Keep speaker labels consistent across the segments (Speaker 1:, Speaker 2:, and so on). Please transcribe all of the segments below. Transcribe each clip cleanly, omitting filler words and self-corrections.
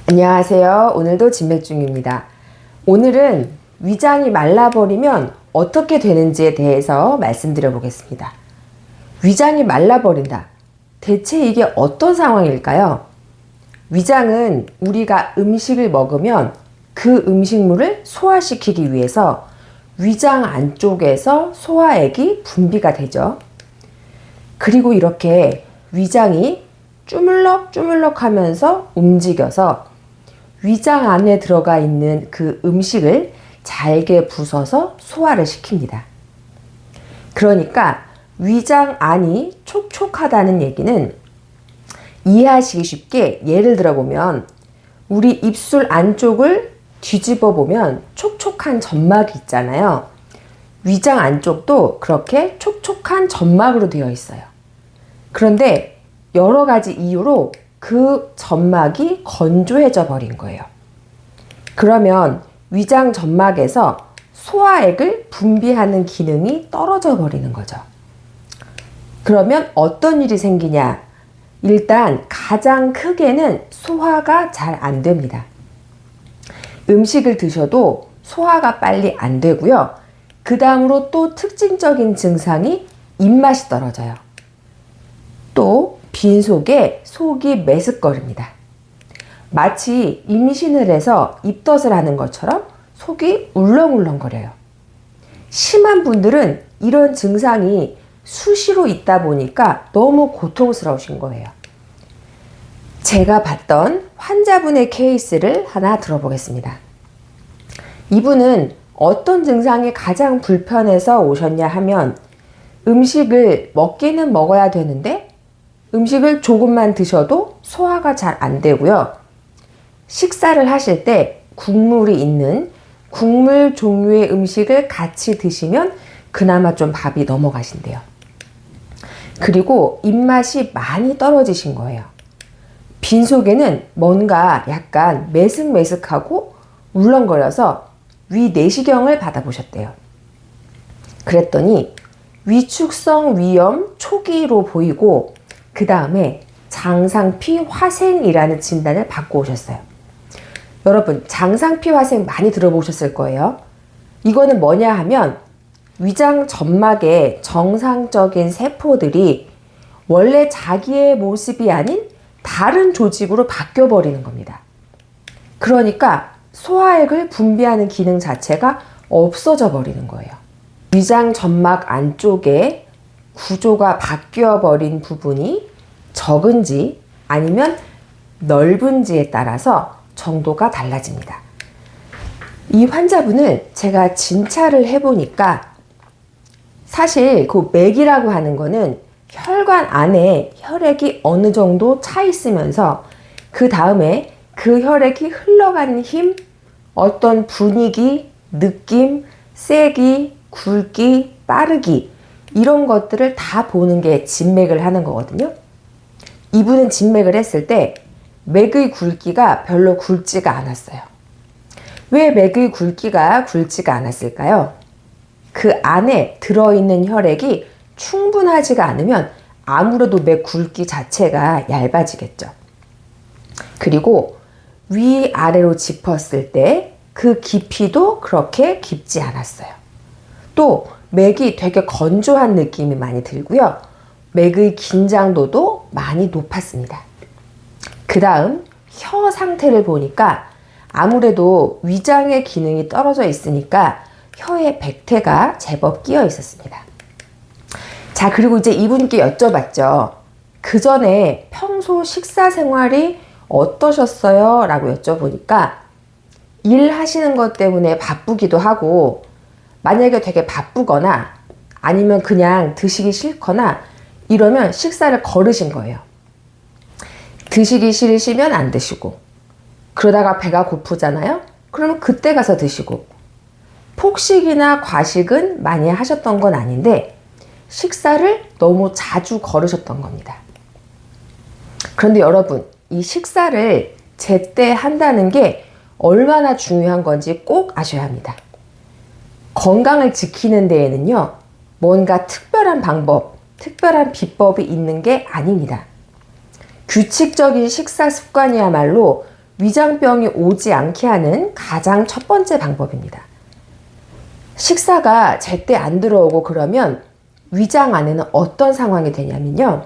Speaker 1: 안녕하세요. 오늘도 진맥중입니다. 오늘은 위장이 말라버리면 어떻게 되는지에 대해서 말씀드려 보겠습니다. 위장이 말라버린다. 대체 이게 어떤 상황일까요? 위장은 우리가 음식을 먹으면 그 음식물을 소화시키기 위해서 위장 안쪽에서 소화액이 분비가 되죠. 그리고 이렇게 위장이 주물럭주물럭 하면서 움직여서 위장 안에 들어가 있는 그 음식을 잘게 부숴서 소화를 시킵니다. 그러니까 위장 안이 촉촉하다는 얘기는 이해하시기 쉽게 예를 들어 보면 우리 입술 안쪽을 뒤집어 보면 촉촉한 점막이 있잖아요. 위장 안쪽도 그렇게 촉촉한 점막으로 되어 있어요. 그런데 여러 가지 이유로 그 점막이 건조해져 버린 거예요. 그러면 위장 점막에서 소화액을 분비하는 기능이 떨어져 버리는 거죠. 그러면 어떤 일이 생기냐? 일단 가장 크게는 소화가 잘 안 됩니다. 음식을 드셔도 소화가 빨리 안 되고요. 그 다음으로 또 특징적인 증상이 입맛이 떨어져요. 또 빈속에 속이 메스꺼립니다. 마치 임신을 해서 입덧을 하는 것처럼 속이 울렁울렁거려요. 심한 분들은 이런 증상이 수시로 있다 보니까 너무 고통스러우신 거예요. 제가 봤던 환자분의 케이스를 하나 들어보겠습니다. 이분은 어떤 증상이 가장 불편해서 오셨냐 하면 음식을 먹기는 먹어야 되는데 음식을 조금만 드셔도 소화가 잘 안 되고요. 식사를 하실 때 국물이 있는 국물 종류의 음식을 같이 드시면 그나마 좀 밥이 넘어가신대요. 그리고 입맛이 많이 떨어지신 거예요. 빈속에는 뭔가 약간 매슥매슥하고 울렁거려서 위 내시경을 받아보셨대요. 그랬더니 위축성 위염 초기로 보이고 그 다음에 장상피 화생이라는 진단을 받고 오셨어요. 여러분, 장상피 화생 많이 들어보셨을 거예요. 이거는 뭐냐 하면 위장 점막의 정상적인 세포들이 원래 자기의 모습이 아닌 다른 조직으로 바뀌어 버리는 겁니다. 그러니까 소화액을 분비하는 기능 자체가 없어져 버리는 거예요. 위장 점막 안쪽에 구조가 바뀌어 버린 부분이 적은지 아니면 넓은지에 따라서 정도가 달라집니다. 이 환자분을 제가 진찰을 해보니까 사실 그 맥이라고 하는 거는 혈관 안에 혈액이 어느 정도 차 있으면서 그 다음에 그 혈액이 흘러가는 힘, 어떤 분위기, 느낌, 세기, 굵기, 빠르기 이런 것들을 다 보는 게 진맥을 하는 거거든요. 이분은 진맥을 했을 때 맥의 굵기가 별로 굵지가 않았어요. 왜 맥의 굵기가 굵지가 않았을까요? 그 안에 들어있는 혈액이 충분하지가 않으면 아무래도 맥 굵기 자체가 얇아지겠죠. 그리고 위아래로 짚었을 때 그 깊이도 그렇게 깊지 않았어요. 또 맥이 되게 건조한 느낌이 많이 들고요. 맥의 긴장도도 많이 높았습니다. 그 다음 혀 상태를 보니까 아무래도 위장의 기능이 떨어져 있으니까 혀에 백태가 제법 끼어 있었습니다. 자, 그리고 이제 이분께 여쭤봤죠. 그 전에 평소 식사 생활이 어떠셨어요? 라고 여쭤보니까 일하시는 것 때문에 바쁘기도 하고 만약에 되게 바쁘거나 아니면 그냥 드시기 싫거나 이러면 식사를 거르신 거예요. 드시기 싫으시면 안 드시고 그러다가 배가 고프잖아요? 그러면 그때 가서 드시고 폭식이나 과식은 많이 하셨던 건 아닌데 식사를 너무 자주 거르셨던 겁니다. 그런데 여러분, 이 식사를 제때 한다는 게 얼마나 중요한 건지 꼭 아셔야 합니다. 건강을 지키는 데에는요, 뭔가 특별한 방법, 특별한 비법이 있는 게 아닙니다. 규칙적인 식사 습관이야말로 위장병이 오지 않게 하는 가장 첫 번째 방법입니다. 식사가 제때 안 들어오고 그러면 위장 안에는 어떤 상황이 되냐면요.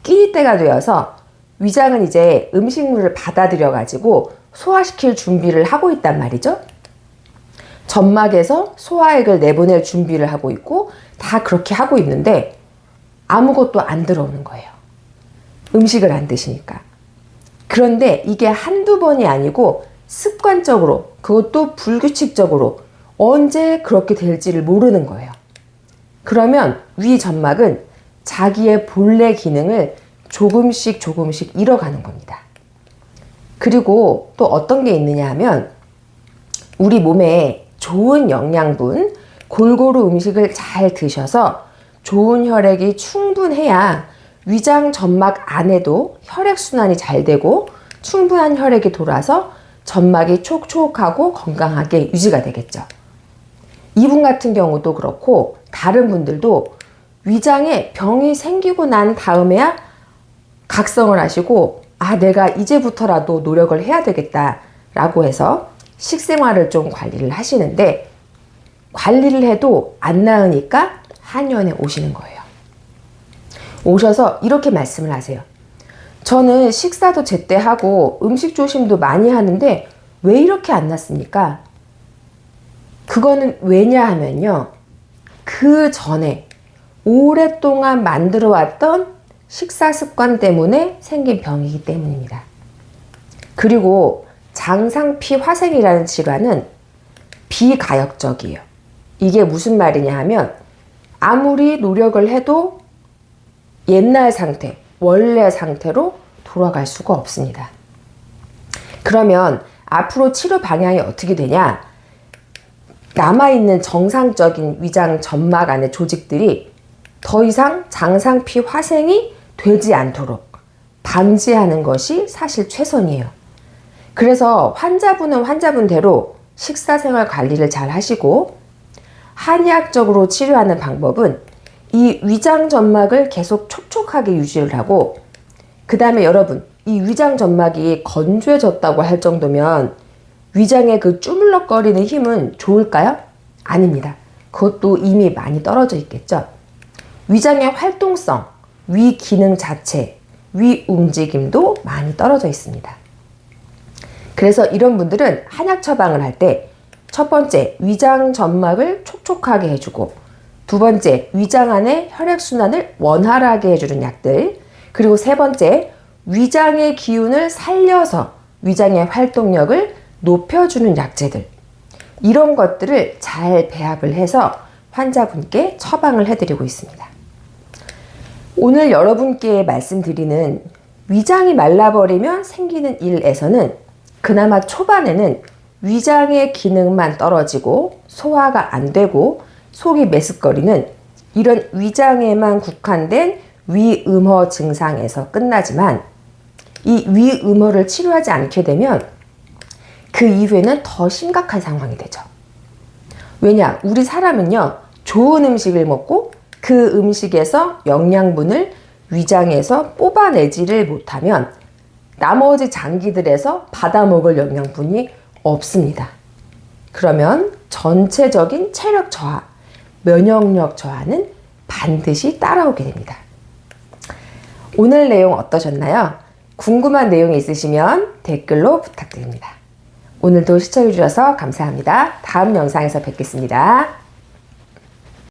Speaker 1: 끼니때가 되어서 위장은 이제 음식물을 받아들여 가지고 소화시킬 준비를 하고 있단 말이죠. 점막에서 소화액을 내보낼 준비를 하고 있고 다 그렇게 하고 있는데 아무것도 안 들어오는 거예요. 음식을 안 드시니까. 그런데 이게 한두 번이 아니고 습관적으로, 그것도 불규칙적으로 언제 그렇게 될지를 모르는 거예요. 그러면 위 점막은 자기의 본래 기능을 조금씩 잃어가는 겁니다. 그리고 또 어떤 게 있느냐 하면 우리 몸에 좋은 영양분, 골고루 음식을 잘 드셔서 좋은 혈액이 충분해야 위장 점막 안에도 혈액순환이 잘 되고 충분한 혈액이 돌아서 점막이 촉촉하고 건강하게 유지가 되겠죠. 이분 같은 경우도 그렇고 다른 분들도 위장에 병이 생기고 난 다음에야 각성을 하시고 내가 이제부터라도 노력을 해야 되겠다라고 해서 식생활을 좀 관리를 하시는데 관리를 해도 안 나으니까 한의원에 오시는 거예요. 오셔서 이렇게 말씀을 하세요. 저는 식사도 제때 하고 음식 조심도 많이 하는데 왜 이렇게 안 났습니까? 그거는 왜냐 하면요. 그 전에 오랫동안 만들어 왔던 식사 습관 때문에 생긴 병이기 때문입니다. 그리고 장상피 화생이라는 질환은 비가역적이에요. 이게 무슨 말이냐 하면 아무리 노력을 해도 옛날 상태, 원래 상태로 돌아갈 수가 없습니다. 그러면 앞으로 치료 방향이 어떻게 되냐? 남아있는 정상적인 위장 점막 안의 조직들이 더 이상 장상피 화생이 되지 않도록 방지하는 것이 사실 최선이에요. 그래서 환자분은 환자분대로 식사생활 관리를 잘 하시고 한의학적으로 치료하는 방법은 이 위장 점막을 계속 촉촉하게 유지를 하고 그 다음에 여러분 이 위장 점막이 건조해졌다고 할 정도면 위장의 그 쭈물럭거리는 힘은 좋을까요? 아닙니다. 그것도 이미 많이 떨어져 있겠죠. 위장의 활동성, 위 기능 자체, 위 움직임도 많이 떨어져 있습니다. 그래서 이런 분들은 한약 처방을 할 때 첫 번째, 위장 점막을 촉촉하게 해주고 두 번째, 위장 안의 혈액순환을 원활하게 해주는 약들 그리고 세 번째, 위장의 기운을 살려서 위장의 활동력을 높여주는 약재들 이런 것들을 잘 배합을 해서 환자분께 처방을 해드리고 있습니다. 오늘 여러분께 말씀드리는 위장이 말라버리면 생기는 일에서는 그나마 초반에는 위장의 기능만 떨어지고 소화가 안 되고 속이 메스꺼리는 이런 위장에만 국한된 위음허 증상에서 끝나지만 이 위음허를 치료하지 않게 되면 그 이후에는 더 심각한 상황이 되죠. 왜냐? 우리 사람은요, 좋은 음식을 먹고 그 음식에서 영양분을 위장에서 뽑아내지를 못하면 나머지 장기들에서 받아먹을 영양분이 없습니다. 그러면 전체적인 체력 저하, 면역력 저하는 반드시 따라오게 됩니다. 오늘 내용 어떠셨나요? 궁금한 내용이 있으시면 댓글로 부탁드립니다. 오늘도 시청해 주셔서 감사합니다. 다음 영상에서 뵙겠습니다.